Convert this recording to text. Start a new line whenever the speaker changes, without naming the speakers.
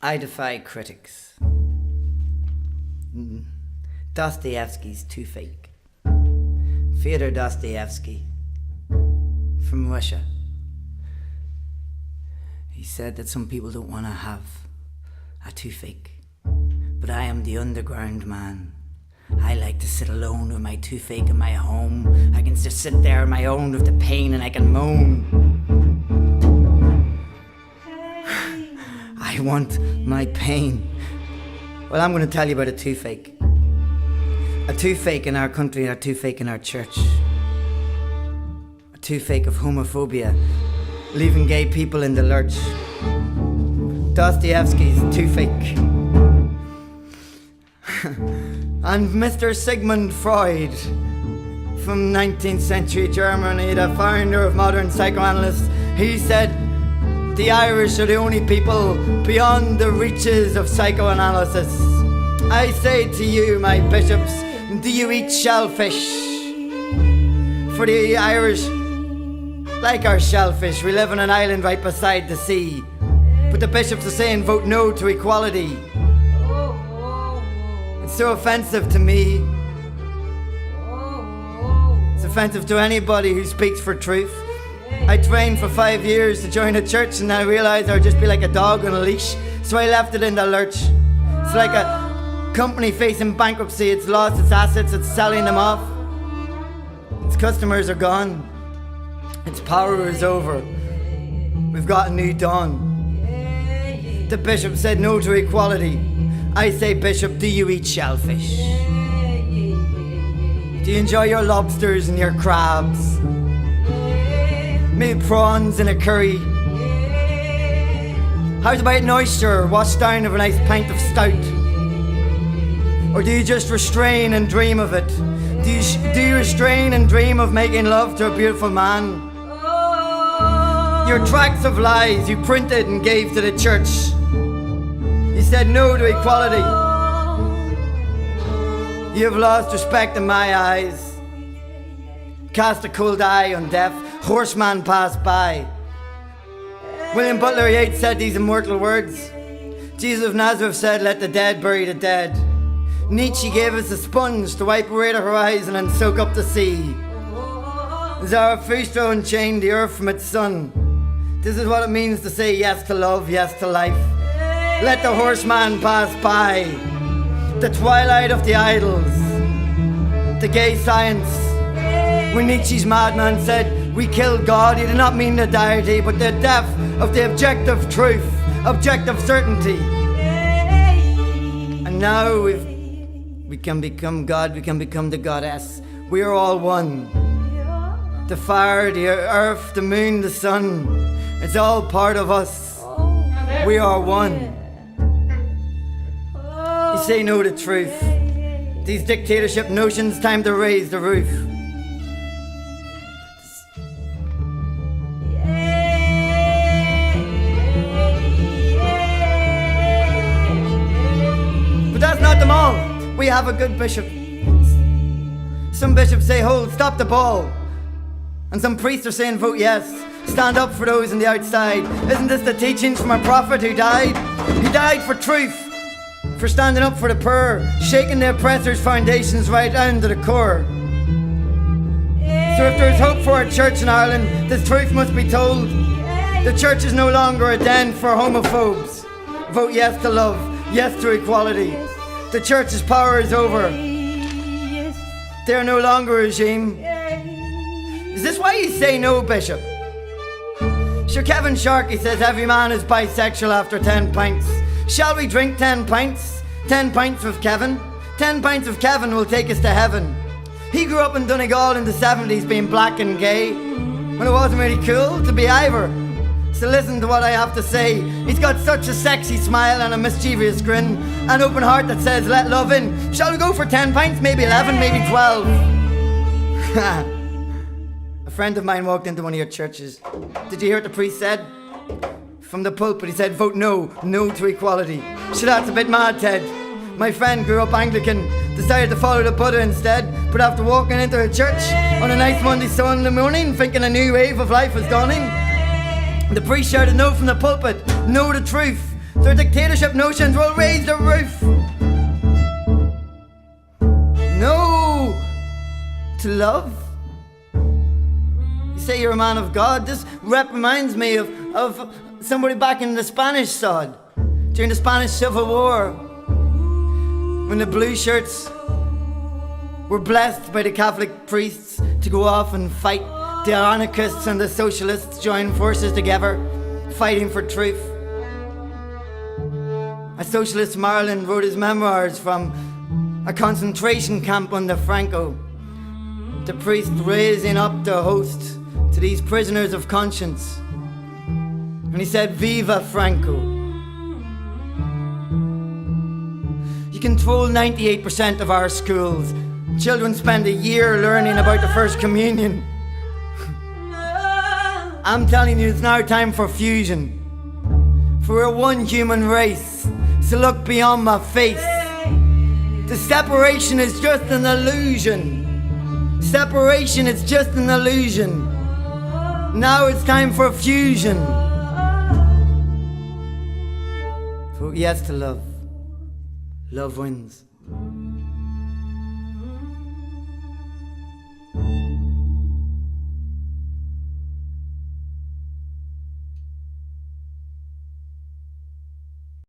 I defy critics. Dostoyevsky's too fake. Fyodor Dostoyevsky from Russia. He said that some people don't want to have a too fake. But I am the underground man. I like to sit alone with my toothache in my home. I can just sit there on my own with the pain and I can moan. I want my pain. Well, I'm going to tell you about a toothache. A toothache in our country and a toothache in our church. A toothache of homophobia, leaving gay people in the lurch. Dostoyevsky's toothache. And Mr. Sigmund Freud, from 19th century Germany, the founder of modern psychoanalysts, he said, the Irish are the only people beyond the reaches of psychoanalysis. I say to you, my bishops, do you eat shellfish? For the Irish, like our shellfish, we live on an island right beside the sea. But the bishops are saying vote no to equality. It's so offensive to me. It's offensive to anybody who speaks for truth. I trained for 5 years to join a church and I realised I would just be like a dog on a leash, so I left it in the lurch. It's like a company facing bankruptcy. It's lost its assets, it's selling them off. Its customers are gone. Its power is over. We've got a new dawn. The bishop said no to equality. I say, Bishop, do you eat shellfish? Do you enjoy your lobsters and your crabs? Maybe prawns in a curry. How's about an oyster washed down with a nice pint of stout? Or do you just restrain and dream of it? Do you restrain and dream of making love to a beautiful man? Your tracts of lies you printed and gave to the church. You said no to equality. You have lost respect in my eyes. Cast a cold eye on death. Horseman passed by. William Butler Yeats said these immortal words. Jesus of Nazareth said, let the dead bury the dead. Nietzsche gave us a sponge to wipe away the horizon and soak up the sea. Zarathustra unchained the earth from its sun. This is what it means to say yes to love, yes to life. Let the horseman pass by. The twilight of the idols. The gay science. When Nietzsche's madman said, we killed God, he did not mean the deity, but the death of the objective truth, objective certainty. And now we can become God, we can become the goddess. We are all one. The fire, the earth, the moon, the sun, it's all part of us. We are one. You say no to truth. These dictatorship notions, time to raise the roof. That's not them all. We have a good bishop. Some bishops say, hold, stop the ball. And some priests are saying, vote yes. Stand up for those on the outside. Isn't this the teachings from a prophet who died? He died for truth, for standing up for the poor, shaking the oppressor's foundations right down to the core. So if there's hope for a church in Ireland, this truth must be told. The church is no longer a den for homophobes. Vote yes to love, yes to equality. The church's power is over. They are no longer a regime. Is this why you say no, Bishop? Sure, Kevin Sharkey says every man is bisexual after 10 pints. Shall we drink 10 pints? 10 pints with Kevin? 10 pints of Kevin will take us to heaven. He grew up in Donegal in the 70s being black and gay, when it wasn't really cool to be either. So listen to what I have to say. He's got such a sexy smile and a mischievous grin, an open heart that says let love in. Shall we go for 10 pints? Maybe 11, maybe 12. A friend of mine walked into one of your churches. Did you hear what the priest said? From the pulpit he said vote no to equality. So that's a bit mad, Ted. My friend grew up Anglican, decided to follow the Buddha instead, but after walking into a church on a nice Monday Sunday morning thinking a new wave of life was dawning, the priest shouted no from the pulpit, no to truth, Their dictatorship notions will raise the roof. No to love. You say you're a man of God. This rep reminds me of somebody back in the Spanish sod during the Spanish Civil War, when the blue shirts were blessed by the Catholic priests to go off and fight. The anarchists and the socialists joined forces together, fighting for truth. A socialist Maryland wrote his memoirs from a concentration camp under Franco. The priest raising up the host to these prisoners of conscience. And he said, "Viva Franco." You control 98% of our schools. Children spend a year learning about the First Communion. I'm telling you, it's now time for fusion. For we're one human race, so look beyond my face. The separation is just an illusion. Separation is just an illusion. Now it's time for fusion. Vote yes to love. Love wins.